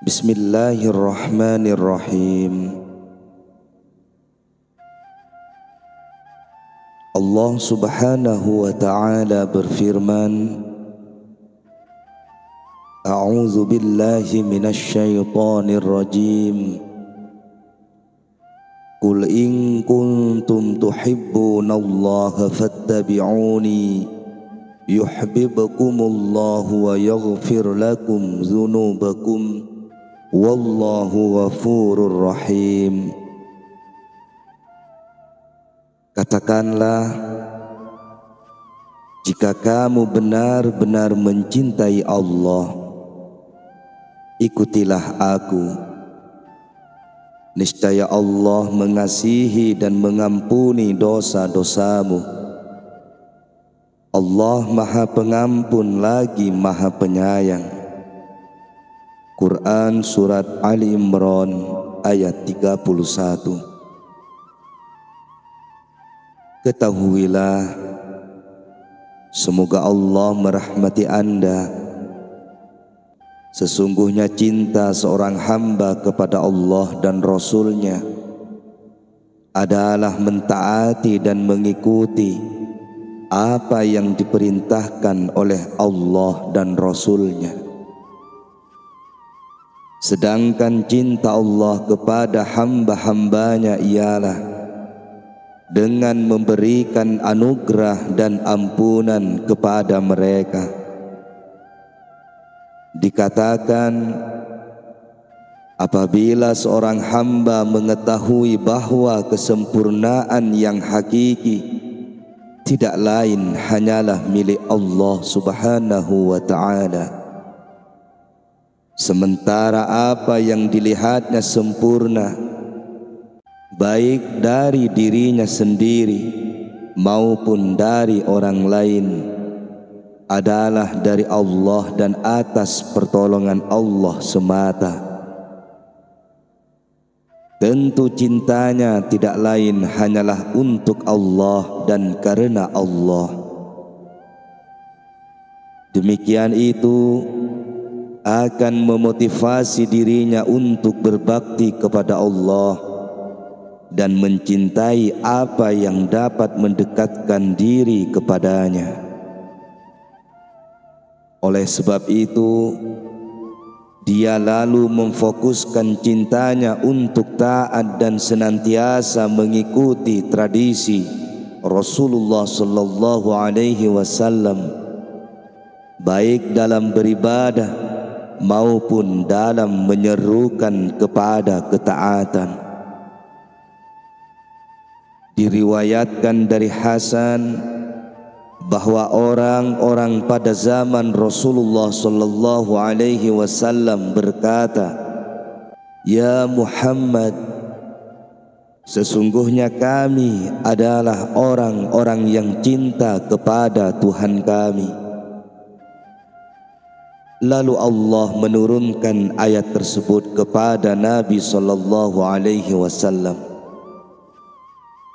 Bismillahirrahmanirrahim. Allah subhanahu wa ta'ala berfirman, A'udzu billahi minasy syaithanir rajim. Qul in kuntum tuhibbunallaha fattabi'uni yuhibbukumullahu wa yaghfir lakum dzunubakum wallahu ghafurur rahim. Katakanlah, jika kamu benar-benar mencintai Allah, ikutilah aku. Niscaya Allah mengasihi dan mengampuni dosa-dosamu. Allah Maha Pengampun lagi Maha Penyayang. Quran Surat Ali Imran ayat 31. Ketahuilah, semoga Allah merahmati Anda. Sesungguhnya cinta seorang hamba kepada Allah dan Rasul-Nya adalah mentaati dan mengikuti apa yang diperintahkan oleh Allah dan Rasul-Nya. Sedangkan cinta Allah kepada hamba-hambanya ialah dengan memberikan anugerah dan ampunan kepada mereka. Dikatakan, apabila seorang hamba mengetahui bahwa kesempurnaan yang hakiki tidak lain hanyalah milik Allah subhanahu wa ta'ala, sementara apa yang dilihatnya sempurna, baik dari dirinya sendiri maupun dari orang lain, adalah dari Allah dan atas pertolongan Allah semata. Tentu cintanya tidak lain hanyalah untuk Allah dan karena Allah. Demikian itu akan memotivasi dirinya untuk berbakti kepada Allah dan mencintai apa yang dapat mendekatkan diri kepadanya. Oleh sebab itu, dia lalu memfokuskan cintanya untuk taat dan senantiasa mengikuti tradisi Rasulullah sallallahu alaihi wasallam, baik dalam beribadah maupun dalam menyerukan kepada ketaatan. Diriwayatkan dari Hasan bahwa orang-orang pada zaman Rasulullah sallallahu alaihi wasallam berkata, "Ya Muhammad, sesungguhnya kami adalah orang-orang yang cinta kepada Tuhan kami." Lalu Allah menurunkan ayat tersebut kepada Nabi sallallahu alaihi wasallam.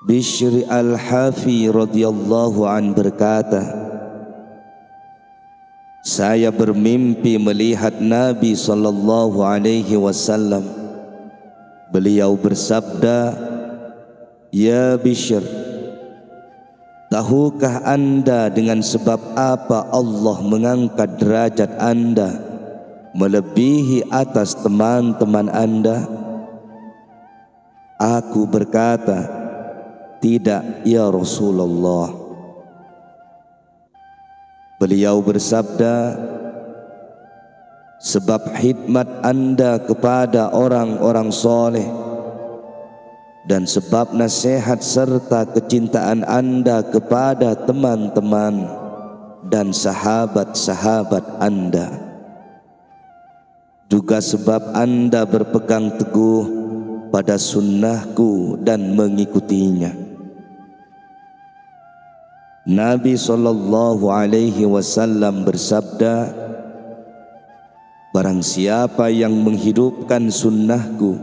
Bishr al-Hafi radhiyallahu an berkata, saya bermimpi melihat Nabi sallallahu alaihi wasallam. Beliau bersabda, "Ya Bishr, tahukah Anda dengan sebab apa Allah mengangkat derajat Anda melebihi atas teman-teman Anda?" Aku berkata, "Tidak, ya Rasulullah." Beliau bersabda, "Sebab khidmat Anda kepada orang-orang soleh dan sebab nasihat serta kecintaan Anda kepada teman-teman dan sahabat-sahabat Anda, juga sebab Anda berpegang teguh pada sunnahku dan mengikutinya." Nabi sallallahu alaihi wasallam bersabda, "Barang siapa yang menghidupkan sunnahku,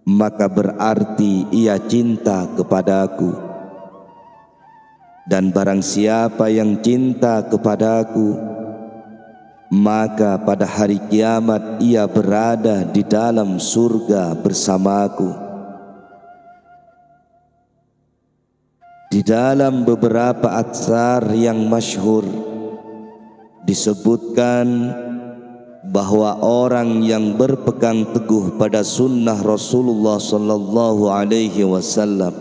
maka berarti ia cinta kepadaku. Dan barang siapa yang cinta kepadaku, maka pada hari kiamat ia berada di dalam surga bersamaku. Di dalam beberapa atsar yang masyhur disebutkan bahwa orang yang berpegang teguh pada sunnah Rasulullah sallallahu alaihi wasallam,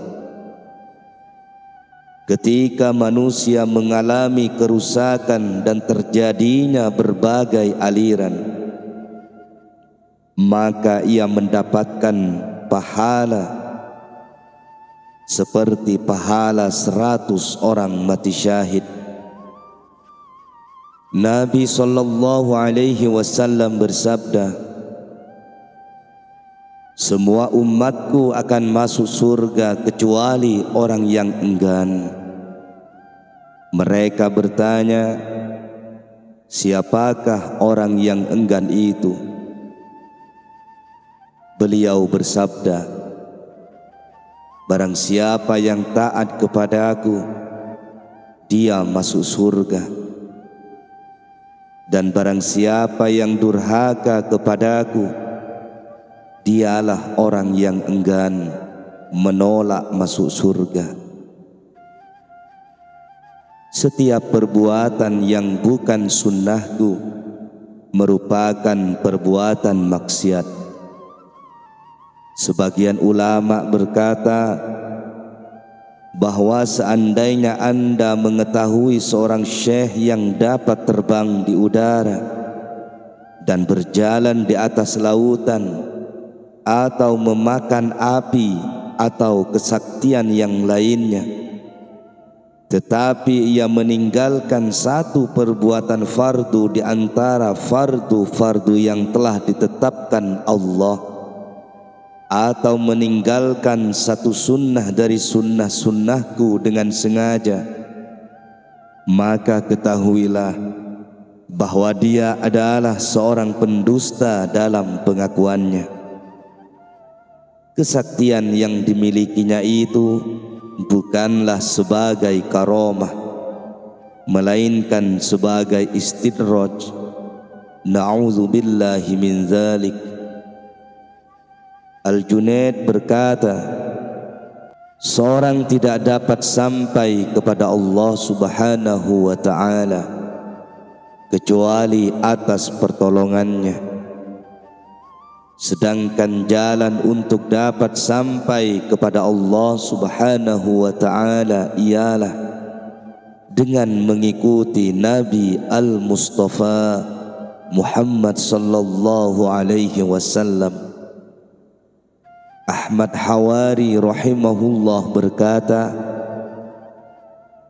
ketika manusia mengalami kerusakan dan terjadinya berbagai aliran, maka ia mendapatkan pahala seperti pahala 100 orang mati syahid. Nabi sallallahu alaihi wasallam bersabda, semua umatku akan masuk surga kecuali orang yang enggan. Mereka bertanya, siapakah orang yang enggan itu? Beliau bersabda, barang siapa yang taat kepadaku, dia masuk surga. Dan barang siapa yang durhaka kepadaku, dialah orang yang enggan, menolak masuk surga. Setiap perbuatan yang bukan sunnahku merupakan perbuatan maksiat. Sebagian ulama berkata bahwa seandainya Anda mengetahui seorang syekh yang dapat terbang di udara dan berjalan di atas lautan, atau memakan api atau kesaktian yang lainnya, tetapi ia meninggalkan satu perbuatan fardu di antara fardu-fardu yang telah ditetapkan Allah, atau meninggalkan satu sunnah dari sunnah-sunnahku dengan sengaja, maka ketahuilah bahwa dia adalah seorang pendusta dalam pengakuannya. Kesaktian yang dimilikinya itu bukanlah sebagai karomah, melainkan sebagai istidraj. Na'udzubillahi min dzalik. Al-Junaid berkata, seorang tidak dapat sampai kepada Allah Subhanahu wa ta'ala kecuali atas pertolongannya. Sedangkan jalan untuk dapat sampai kepada Allah Subhanahu wa ta'ala ialah dengan mengikuti Nabi Al-Mustafa Muhammad sallallahu alaihi wasallam. Ahmad Hawari rahimahullah berkata,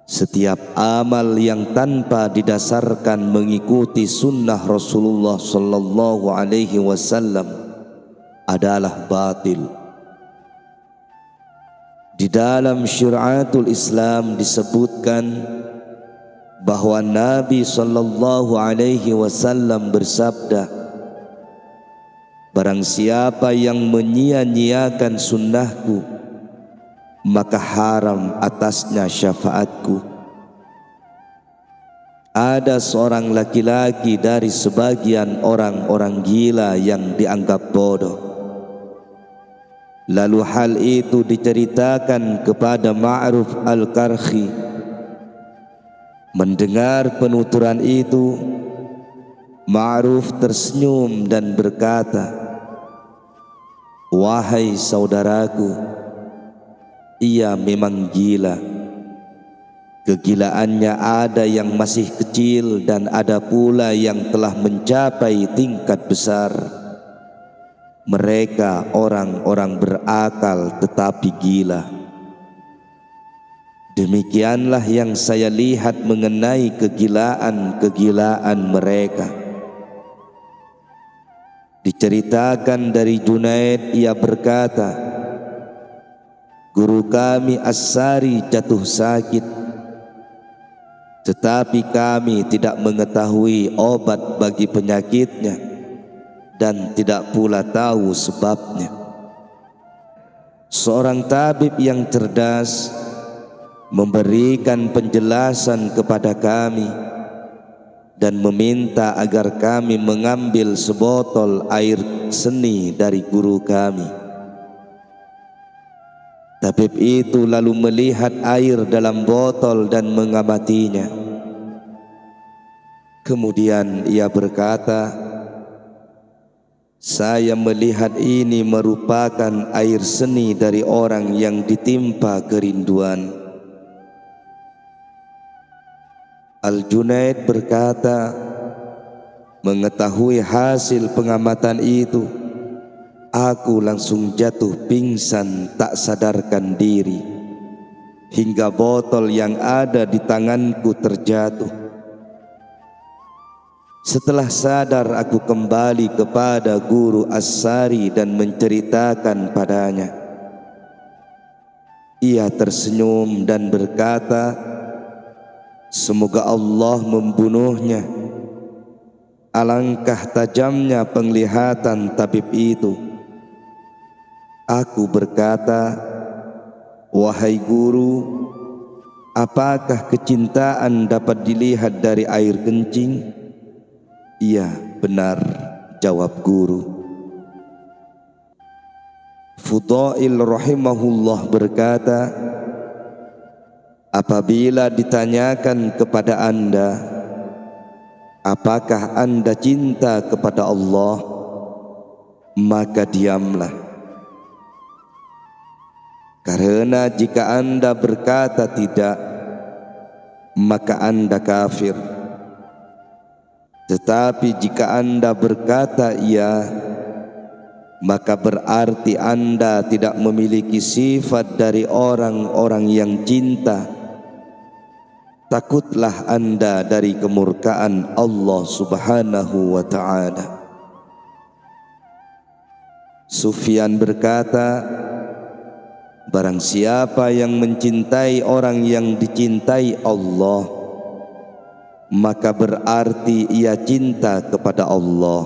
setiap amal yang tanpa didasarkan mengikuti sunnah Rasulullah sallallahu alaihi wasallam adalah batil. Di dalam syariatul Islam disebutkan bahwa Nabi sallallahu alaihi wasallam bersabda, barang siapa yang menyia-nyiakan sunnahku, maka haram atasnya syafaatku. Ada seorang laki-laki dari sebagian orang-orang gila yang dianggap bodoh. Lalu hal itu diceritakan kepada Ma'ruf Al-Karkhi. Mendengar penuturan itu, Ma'ruf tersenyum dan berkata, wahai saudaraku, ia memang gila. Kegilaannya ada yang masih kecil dan ada pula yang telah mencapai tingkat besar. Mereka orang-orang berakal tetapi gila. Demikianlah yang saya lihat mengenai kegilaan-kegilaan mereka. Diceritakan dari Junaid, ia berkata, guru kami As-Sari jatuh sakit, tetapi kami tidak mengetahui obat bagi penyakitnya dan tidak pula tahu sebabnya. Seorang tabib yang cerdas memberikan penjelasan kepada kami dan meminta agar kami mengambil sebotol air seni dari guru kami. Tabib itu lalu melihat air dalam botol dan mengamatinya. Kemudian ia berkata, "Saya melihat ini merupakan air seni dari orang yang ditimpa kerinduan." Al-Junaid berkata, "Mengetahui hasil pengamatan itu, aku langsung jatuh pingsan tak sadarkan diri, hingga botol yang ada di tanganku terjatuh. Setelah sadar, aku kembali kepada guru As-Sari dan menceritakan padanya. Ia tersenyum dan berkata, 'Semoga Allah membunuhnya.' Alangkah tajamnya penglihatan tabib itu. Aku berkata, 'Wahai guru, apakah kecintaan dapat dilihat dari air kencing?' 'Iya, benar,' jawab guru. Fudail rahimahullah berkata, apabila ditanyakan kepada Anda, apakah Anda cinta kepada Allah, maka diamlah. Karena jika Anda berkata tidak, maka Anda kafir. Tetapi jika Anda berkata iya, maka berarti Anda tidak memiliki sifat dari orang-orang yang cinta. Takutlah Anda dari kemurkaan Allah Subhanahu wa ta'ala." Sufyan berkata, barang siapa yang mencintai orang yang dicintai Allah, maka berarti ia cinta kepada Allah.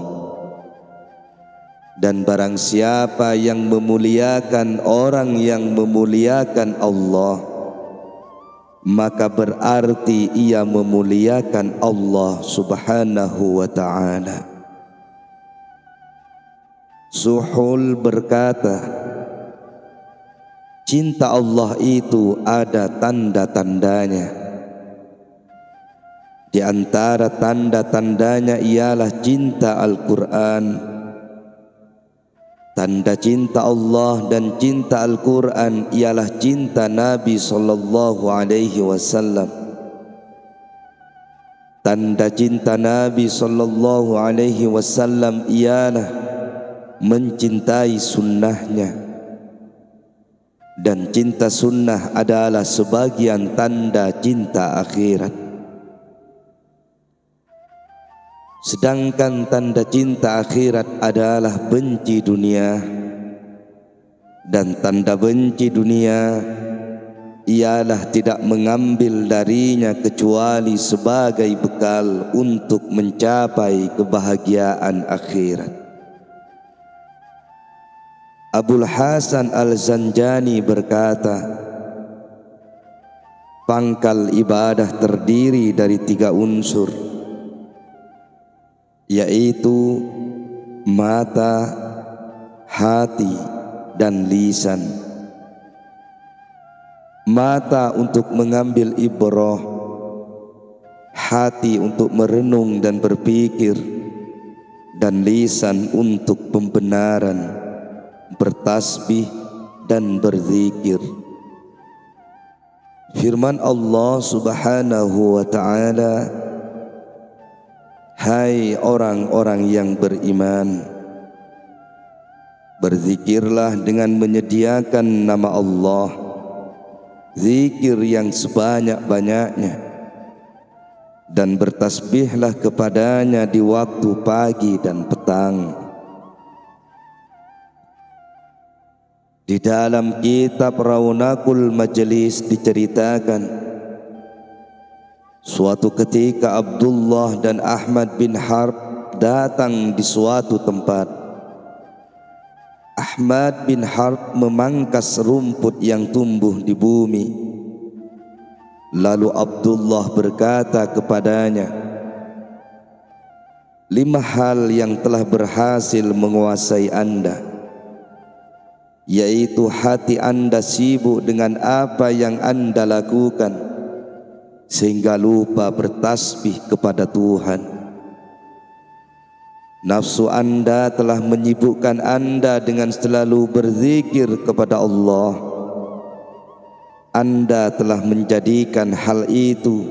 Dan barang siapa yang memuliakan orang yang memuliakan Allah, maka berarti ia memuliakan Allah Subhanahu wa ta'ala. Suhul berkata, cinta Allah itu ada tanda-tandanya. Di antara tanda-tandanya ialah cinta Al-Quran. Tanda cinta Allah dan cinta Al-Quran ialah cinta Nabi sallallahu alaihi wasallam. Tanda cinta Nabi sallallahu alaihi wasallam ialah mencintai sunnahnya. Dan cinta sunnah adalah sebagian tanda cinta akhirat. Sedangkan tanda cinta akhirat adalah benci dunia. Dan tanda benci dunia ialah tidak mengambil darinya kecuali sebagai bekal untuk mencapai kebahagiaan akhirat. Abul Hasan Al-Zanjani berkata, pangkal ibadah terdiri dari 3 unsur, yaitu mata, hati, dan lisan. Mata untuk mengambil ibrah, hati untuk merenung dan berpikir, dan lisan untuk pembenaran, bertasbih dan berzikir. Firman Allah Subhanahu wa ta'ala, hai orang-orang yang beriman, berzikirlah dengan menyediakan nama Allah, zikir yang sebanyak-banyaknya, dan bertasbihlah kepadanya di waktu pagi dan petang. Di dalam kitab Raunaqul Majlis diceritakan, suatu ketika Abdullah dan Ahmad bin Harb datang di suatu tempat. Ahmad bin Harb memangkas rumput yang tumbuh di bumi. Lalu Abdullah berkata kepadanya, 5 hal yang telah berhasil menguasai Anda, yaitu hati Anda sibuk dengan apa yang Anda lakukan sehingga lupa bertasbih kepada Tuhan. Nafsu Anda telah menyibukkan Anda dengan selalu berzikir kepada Allah. Anda telah menjadikan hal itu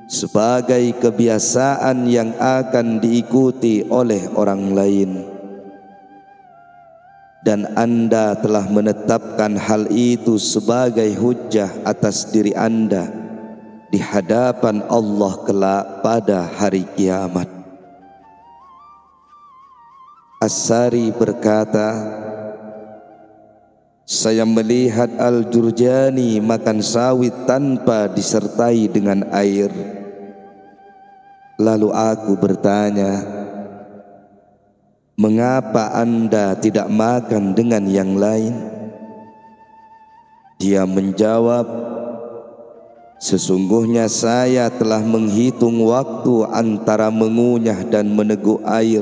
sebagai kebiasaan yang akan diikuti oleh orang lain, dan Anda telah menetapkan hal itu sebagai hujjah atas diri Anda di hadapan Allah kelak pada hari kiamat. As-Sari berkata, saya melihat Al-Jurjani makan sawit tanpa disertai dengan air. Lalu aku bertanya, mengapa Anda tidak makan dengan yang lain? Dia menjawab, sesungguhnya saya telah menghitung waktu antara mengunyah dan meneguk air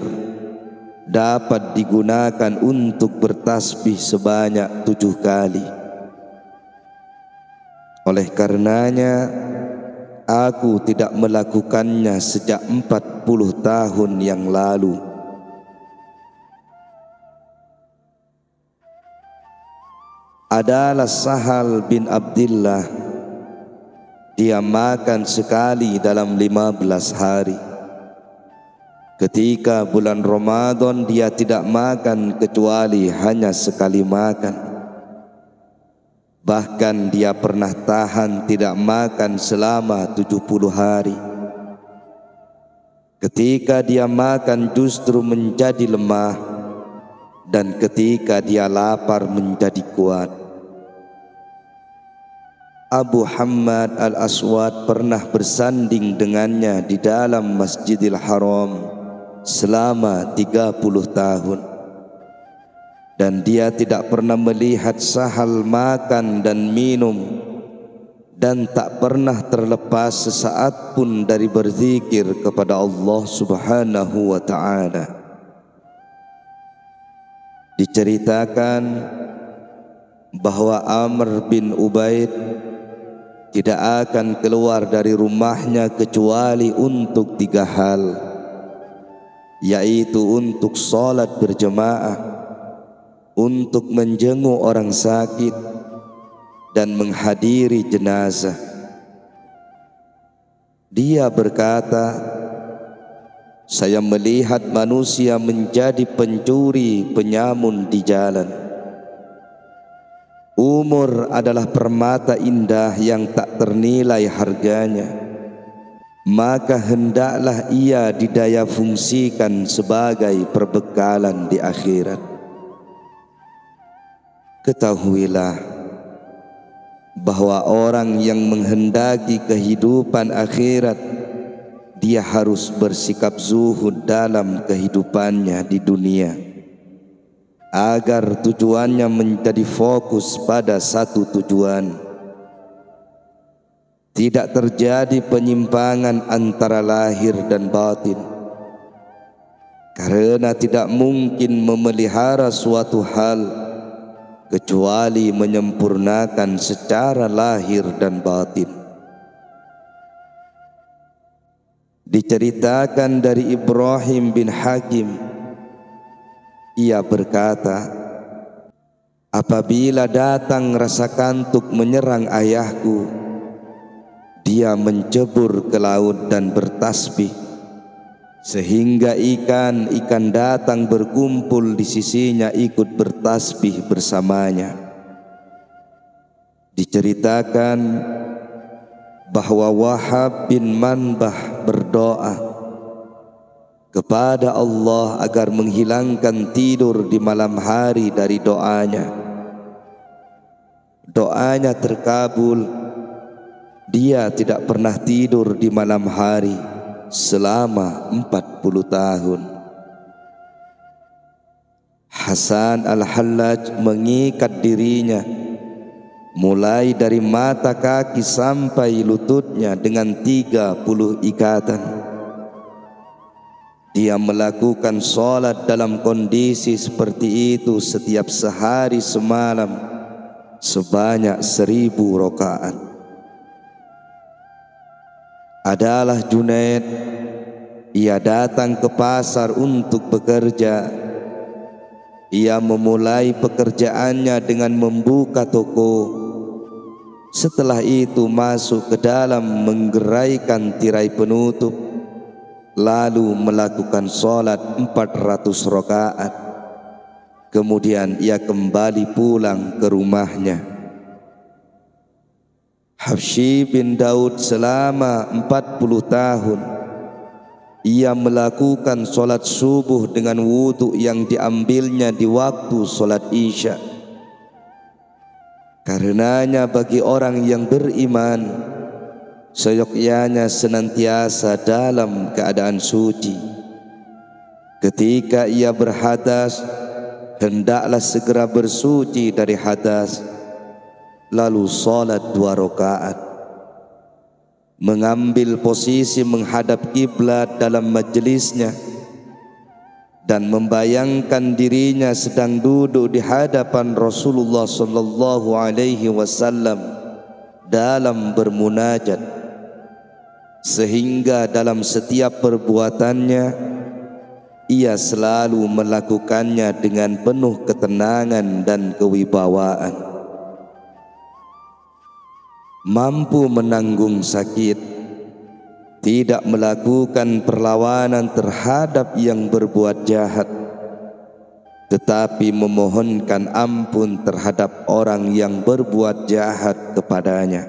dapat digunakan untuk bertasbih sebanyak 7 kali. Oleh karenanya, aku tidak melakukannya sejak 40 tahun yang lalu. Adalah Sahal bin Abdillah. Dia makan sekali dalam 15 hari. Ketika bulan Ramadan dia tidak makan kecuali hanya sekali makan. Bahkan dia pernah tahan tidak makan selama 70 hari. Ketika dia makan justru menjadi lemah, dan ketika dia lapar menjadi kuat. Abu Hammad Al-Aswad pernah bersanding dengannya di dalam Masjidil Haram selama 30 tahun, dan dia tidak pernah melihat Sahal makan dan minum, dan tak pernah terlepas sesaat pun dari berzikir kepada Allah Subhanahu wa ta'ala. Diceritakan bahwa Amr bin Ubaid tidak akan keluar dari rumahnya kecuali untuk 3 hal, yaitu untuk sholat berjamaah, untuk menjenguk orang sakit, dan menghadiri jenazah. Dia berkata, saya melihat manusia menjadi pencuri penyamun di jalan. Umur adalah permata indah yang tak ternilai harganya, maka hendaklah ia didaya fungsikan sebagai perbekalan di akhirat. Ketahuilah bahwa orang yang menghendaki kehidupan akhirat, dia harus bersikap zuhud dalam kehidupannya di dunia, agar tujuannya menjadi fokus pada satu tujuan. Tidak terjadi penyimpangan antara lahir dan batin, karena tidak mungkin memelihara suatu hal kecuali menyempurnakan secara lahir dan batin. Diceritakan dari Ibrahim bin Hakim, ia berkata, apabila datang rasa kantuk menyerang ayahku, dia mencebur ke laut dan bertasbih, sehingga ikan-ikan datang berkumpul di sisinya ikut bertasbih bersamanya. Diceritakan bahwa Wahab bin Manbah berdoa kepada Allah agar menghilangkan tidur di malam hari dari doanya. Doanya terkabul. Dia tidak pernah tidur di malam hari selama 40 tahun. Hasan Al-Hallaj mengikat dirinya mulai dari mata kaki sampai lututnya dengan 30 ikatan. Dia melakukan sholat dalam kondisi seperti itu setiap sehari semalam sebanyak 1000 rakaat. Adalah Junaid, ia datang ke pasar untuk bekerja. Ia memulai pekerjaannya dengan membuka toko. Setelah itu masuk ke dalam menggeraikan tirai penutup, lalu melakukan sholat 400 rakaat. Kemudian ia kembali pulang ke rumahnya. Habsyi bin Daud selama 40 tahun ia melakukan sholat subuh dengan wudhu yang diambilnya di waktu sholat isya. Karenanya bagi orang yang beriman, seyogyanya senantiasa dalam keadaan suci. Ketika ia berhadas, hendaklah segera bersuci dari hadas, lalu sholat 2 rakaat. Mengambil posisi menghadap kiblat dalam majelisnya dan membayangkan dirinya sedang duduk di hadapan Rasulullah sallallahu alaihi wasallam dalam bermunajat, sehingga dalam setiap perbuatannya ia selalu melakukannya dengan penuh ketenangan dan kewibawaan. Mampu menanggung sakit, tidak melakukan perlawanan terhadap yang berbuat jahat, tetapi memohonkan ampun terhadap orang yang berbuat jahat kepadanya.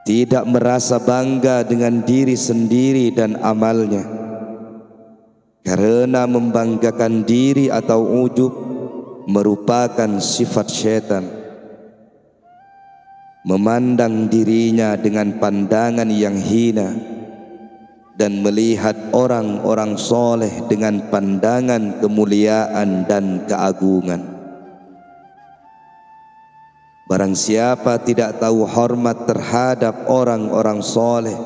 Tidak merasa bangga dengan diri sendiri dan amalnya, karena membanggakan diri atau ujub merupakan sifat syaitan. Memandang dirinya dengan pandangan yang hina dan melihat orang-orang soleh dengan pandangan kemuliaan dan keagungan. Barang siapa tidak tahu hormat terhadap orang-orang soleh,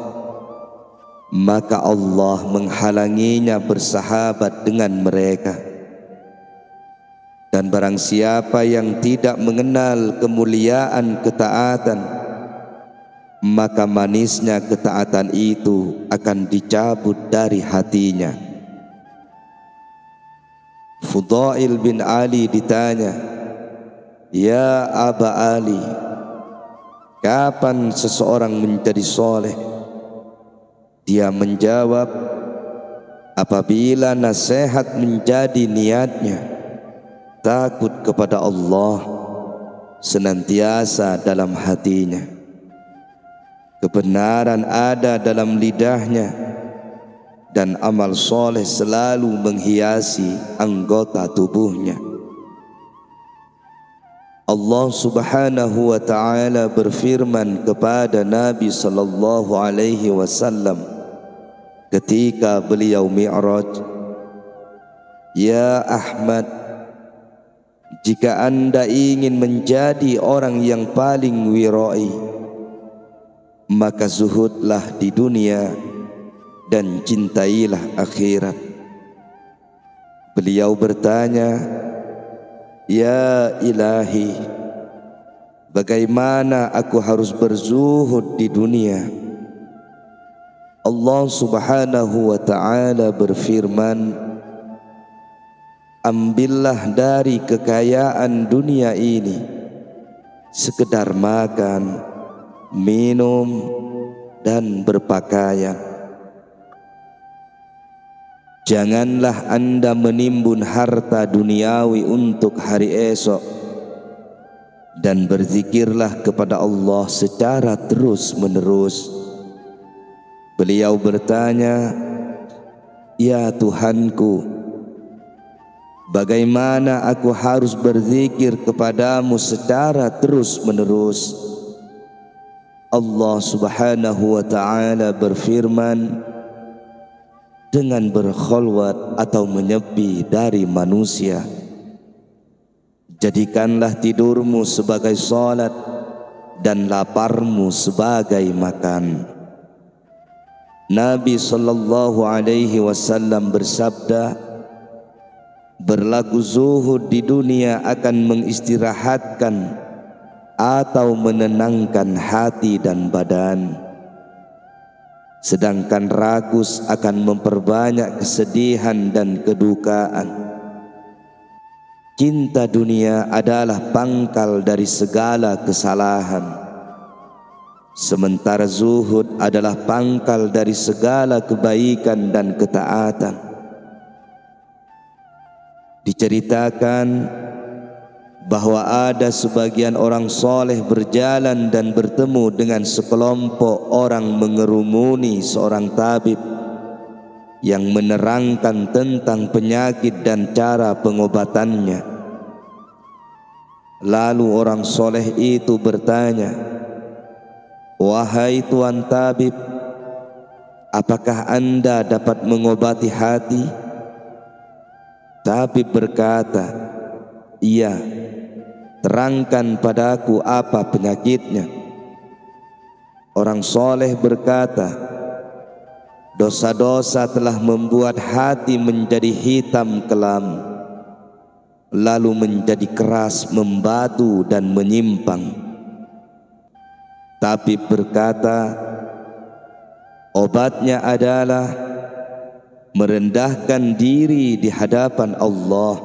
maka Allah menghalanginya bersahabat dengan mereka. Dan barang siapa yang tidak mengenal kemuliaan ketaatan, maka manisnya ketaatan itu akan dicabut dari hatinya. Fudail bin Ali ditanya, "Ya Aba Ali, kapan seseorang menjadi soleh?" Dia menjawab, "Apabila nasihat menjadi niatnya, takut kepada Allah senantiasa dalam hatinya, kebenaran ada dalam lidahnya, dan amal soleh selalu menghiasi anggota tubuhnya." Allah subhanahu wa ta'ala berfirman kepada Nabi sallallahu alaihi wasallam ketika beliau mi'raj, "Ya Ahmad, jika Anda ingin menjadi orang yang paling wirai, maka zuhudlah di dunia dan cintailah akhirat." Beliau bertanya, "Ya Ilahi, bagaimana aku harus berzuhud di dunia?" Allah subhanahu wa ta'ala berfirman, "Ambillah dari kekayaan dunia ini sekedar makan, minum, dan berpakaian. Janganlah Anda menimbun harta duniawi untuk hari esok, dan berzikirlah kepada Allah secara terus-menerus." Beliau bertanya, "Ya Tuhanku, bagaimana aku harus berzikir kepadamu secara terus-menerus?" Allah subhanahu wa ta'ala berfirman, "Dengan berkholwat atau menyepi dari manusia. Jadikanlah tidurmu sebagai salat dan laparmu sebagai makan." Nabi sallallahu alaihi wasallam bersabda, berlaku zuhud di dunia akan mengistirahatkan atau menenangkan hati dan badan, sedangkan rakus akan memperbanyak kesedihan dan kedukaan. Cinta dunia adalah pangkal dari segala kesalahan, sementara zuhud adalah pangkal dari segala kebaikan dan ketaatan. Diceritakan bahwa ada sebagian orang soleh berjalan dan bertemu dengan sekelompok orang mengerumuni seorang tabib yang menerangkan tentang penyakit dan cara pengobatannya. Lalu orang soleh itu bertanya, "Wahai Tuan Tabib, apakah Anda dapat mengobati hati?" Tabib berkata, "Iya, terangkan padaku apa penyakitnya." Orang soleh berkata, "Dosa-dosa telah membuat hati menjadi hitam kelam, lalu menjadi keras, membatu dan menyimpang." Tabib berkata, "Obatnya adalah merendahkan diri di hadapan Allah,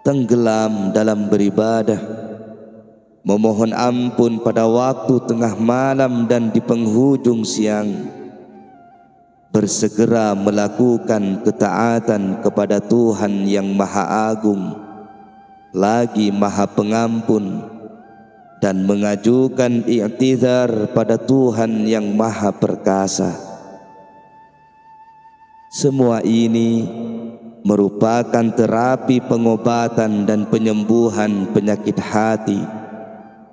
tenggelam dalam beribadah, memohon ampun pada waktu tengah malam dan di penghujung siang, bersegera melakukan ketaatan kepada Tuhan yang Maha Agung lagi Maha Pengampun, dan mengajukan i'tizar pada Tuhan yang Maha Perkasa." Semua ini merupakan terapi pengobatan dan penyembuhan penyakit hati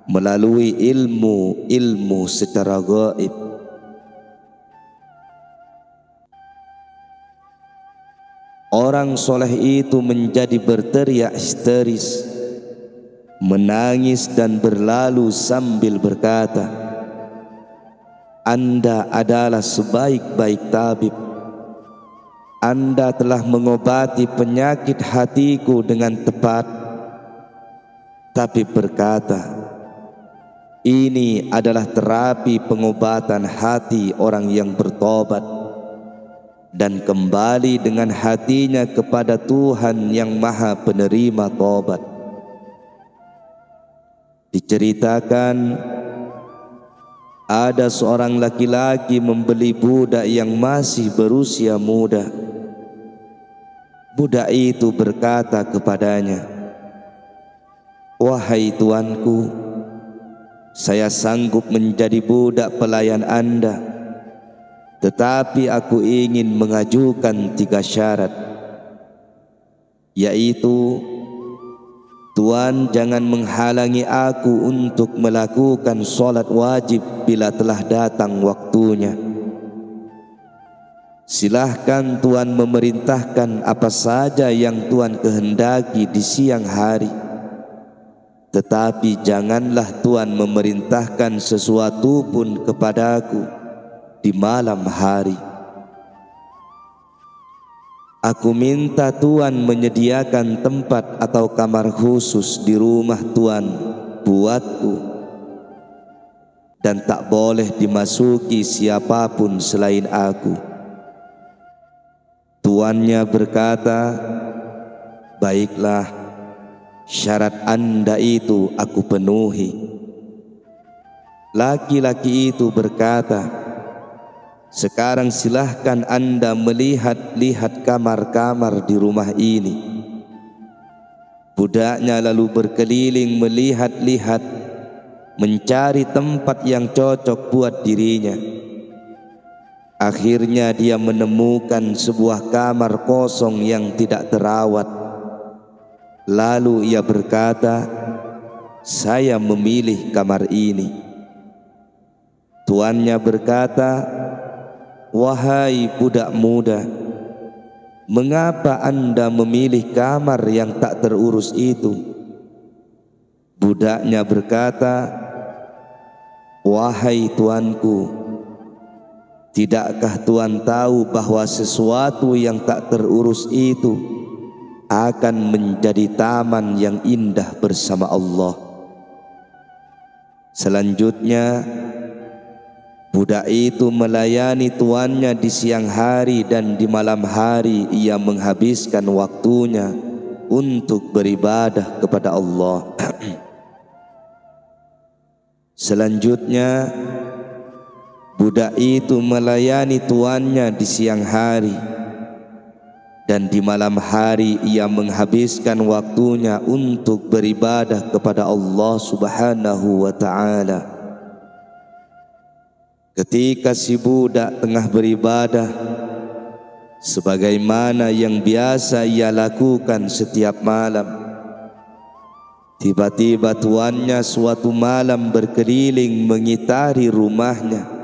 melalui ilmu secara gaib. Orang soleh itu menjadi berteriak histeris, menangis dan berlalu sambil berkata, "Anda adalah sebaik-baik tabib. Anda telah mengobati penyakit hatiku dengan tepat." Tapi berkata, "Ini adalah terapi pengobatan hati orang yang bertobat dan kembali dengan hatinya kepada Tuhan yang Maha Penerima tobat." Diceritakan ada seorang laki-laki membeli budak yang masih berusia muda. Budak itu berkata kepadanya, "Wahai tuanku, saya sanggup menjadi budak pelayan Anda, tetapi aku ingin mengajukan 3 syarat, yaitu Tuan jangan menghalangi aku untuk melakukan sholat wajib bila telah datang waktunya. Silahkan Tuan memerintahkan apa saja yang Tuan kehendaki di siang hari, tetapi janganlah Tuan memerintahkan sesuatu pun kepadaku di malam hari. Aku minta Tuan menyediakan tempat atau kamar khusus di rumah Tuan buatku, dan tak boleh dimasuki siapapun selain aku." Tuannya berkata, "Baiklah, syarat Anda itu aku penuhi." Laki-laki itu berkata, "Sekarang silahkan Anda melihat-lihat kamar-kamar di rumah ini." Budaknya lalu berkeliling melihat-lihat, mencari tempat yang cocok buat dirinya. Akhirnya dia menemukan sebuah kamar kosong yang tidak terawat. Lalu ia berkata, "Saya memilih kamar ini." Tuannya berkata, "Wahai budak muda, mengapa Anda memilih kamar yang tak terurus itu?" Budaknya berkata, "Wahai tuanku, Tidakkah Tuhan tahu bahwa sesuatu yang tak terurus itu akan menjadi taman yang indah bersama Allah? Selanjutnya, budak itu melayani tuannya di siang hari dan di malam hari ia menghabiskan waktunya untuk beribadah kepada Allah. Selanjutnya, budak itu melayani tuannya di siang hari dan di malam hari ia menghabiskan waktunya untuk beribadah kepada Allah Subhanahu wa ta'ala. Ketika si budak tengah beribadah sebagaimana yang biasa ia lakukan setiap malam, tiba-tiba tuannya suatu malam berkeliling mengitari rumahnya.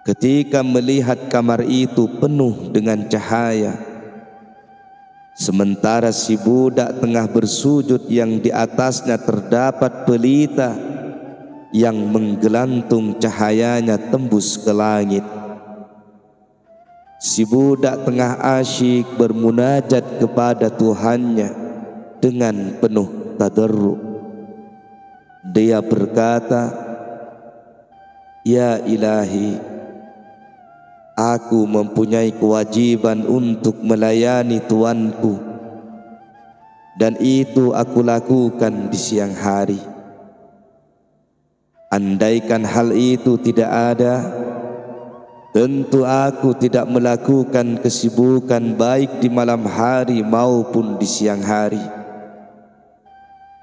Ketika melihat kamar itu penuh dengan cahaya, sementara si budak tengah bersujud yang di atasnya terdapat pelita yang menggelantung cahayanya tembus ke langit. Si budak tengah asyik bermunajat kepada Tuhannya dengan penuh tadarruk. Dia berkata, "Ya Ilahi, aku mempunyai kewajiban untuk melayani Tuanku, dan itu aku lakukan di siang hari. Andaikan hal itu tidak ada, tentu aku tidak melakukan kesibukan baik di malam hari maupun di siang hari,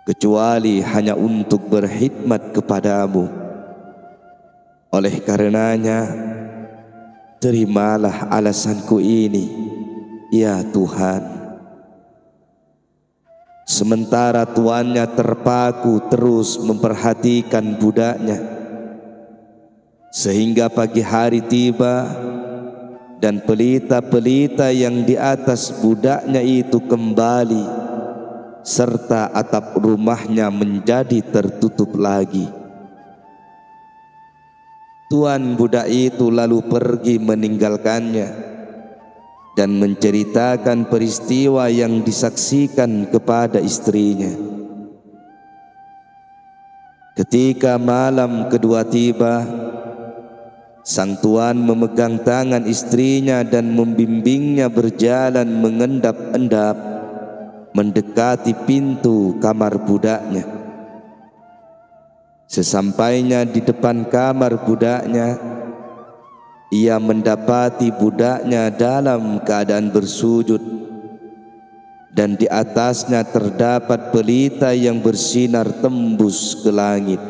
kecuali hanya untuk berkhidmat kepadamu. Oleh karenanya, terimalah alasanku ini, ya Tuhan." Sementara tuannya terpaku terus memperhatikan budaknya, sehingga pagi hari tiba dan pelita-pelita yang di atas budaknya itu kembali, serta atap rumahnya menjadi tertutup lagi. Tuan budak itu lalu pergi meninggalkannya dan menceritakan peristiwa yang disaksikan kepada istrinya. Ketika malam kedua tiba, sang tuan memegang tangan istrinya dan membimbingnya berjalan mengendap-endap mendekati pintu kamar budaknya. Sesampainya di depan kamar budaknya, ia mendapati budaknya dalam keadaan bersujud dan di atasnya terdapat pelita yang bersinar tembus ke langit.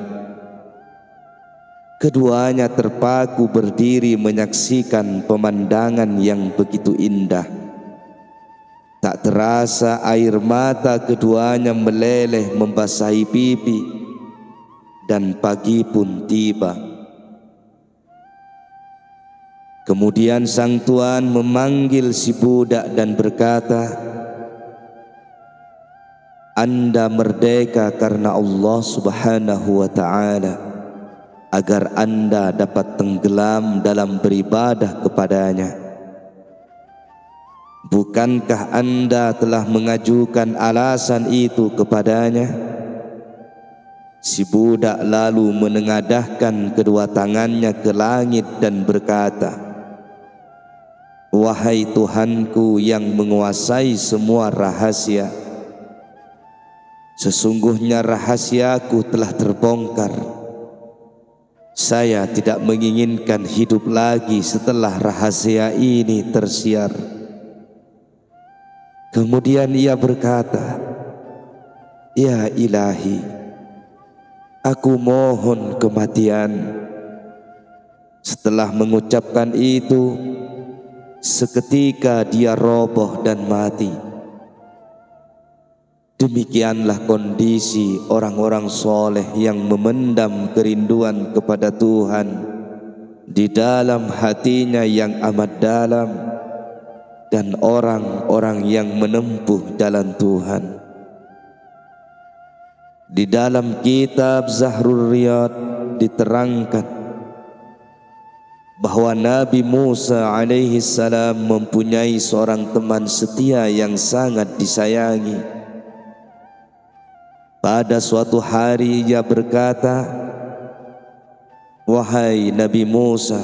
Keduanya terpaku berdiri menyaksikan pemandangan yang begitu indah. Tak terasa air mata keduanya meleleh membasahi pipi, dan pagi pun tiba. Kemudian sang tuan memanggil si budak dan berkata, "Anda merdeka karena Allah Subhanahu wa ta'ala, agar Anda dapat tenggelam dalam beribadah kepadanya. Bukankah Anda telah mengajukan alasan itu kepadanya?" Si budak lalu menengadahkan kedua tangannya ke langit dan berkata, "Wahai Tuhanku yang menguasai semua rahasia, sesungguhnya rahasiaku telah terbongkar. Saya tidak menginginkan hidup lagi setelah rahasia ini tersiar." Kemudian ia berkata, "Ya Ilahi, aku mohon kematian." Setelah mengucapkan itu, seketika dia roboh dan mati. Demikianlah kondisi orang-orang soleh yang memendam kerinduan kepada Tuhan di dalam hatinya yang amat dalam, dan orang-orang yang menempuh jalan Tuhan. Di dalam kitab Zahrul Riyad diterangkan bahwa Nabi Musa alaihi salam mempunyai seorang teman setia yang sangat disayangi. Pada suatu hari ia berkata, "Wahai Nabi Musa,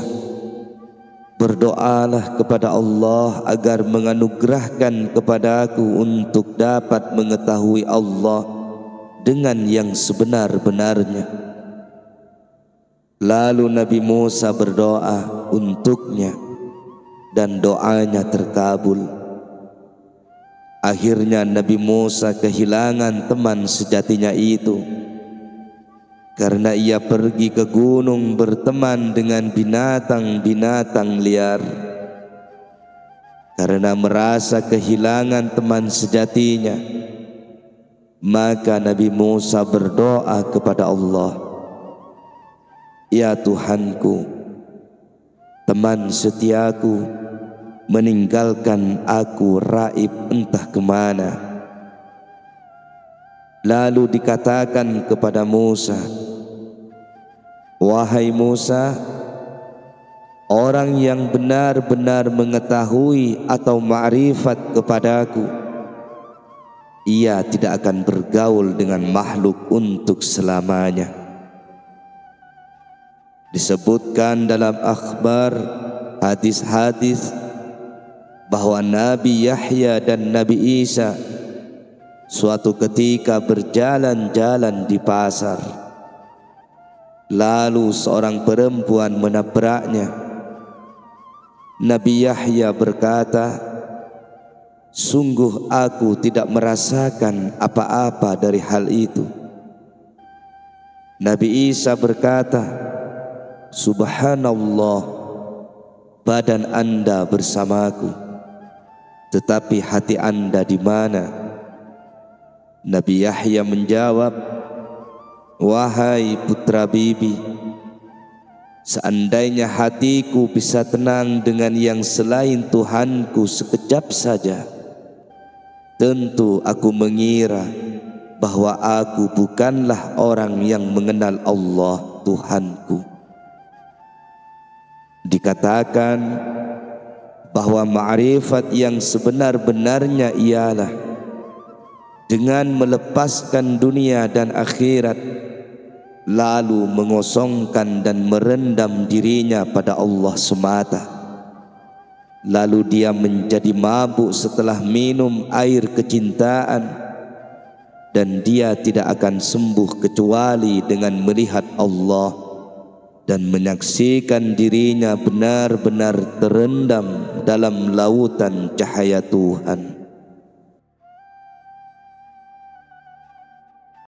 berdoalah kepada Allah agar menganugerahkan kepadaku untuk dapat mengetahui Allah dengan yang sebenar-benarnya." Lalu Nabi Musa berdoa untuknya dan doanya terkabul. Akhirnya Nabi Musa kehilangan teman sejatinya itu karena ia pergi ke gunung berteman dengan binatang-binatang liar. Karena merasa kehilangan teman sejatinya, maka Nabi Musa berdoa kepada Allah, "Ya Tuhanku, teman setiaku meninggalkan aku raib entah kemana." Lalu dikatakan kepada Musa, "Wahai Musa, orang yang benar-benar mengetahui atau ma'rifat kepadaku, ia tidak akan bergaul dengan makhluk untuk selamanya." Disebutkan dalam akhbar hadis-hadis bahwa Nabi Yahya dan Nabi Isa suatu ketika berjalan-jalan di pasar. Lalu seorang perempuan menabraknya. Nabi Yahya berkata, "Sungguh aku tidak merasakan apa-apa dari hal itu." Nabi Isa berkata, "Subhanallah, badan Anda bersamaku, tetapi hati Anda di mana?" Nabi Yahya menjawab, "Wahai putra bibi, seandainya hatiku bisa tenang dengan yang selain Tuhanku sekejap saja, tentu aku mengira bahwa aku bukanlah orang yang mengenal Allah Tuhanku." Dikatakan bahwa ma'rifat yang sebenar-benarnya ialah dengan melepaskan dunia dan akhirat, lalu mengosongkan dan merendam dirinya pada Allah semata. Lalu dia menjadi mabuk setelah minum air kecintaan, dan dia tidak akan sembuh kecuali dengan melihat Allah dan menyaksikan dirinya benar-benar terendam dalam lautan cahaya Tuhan.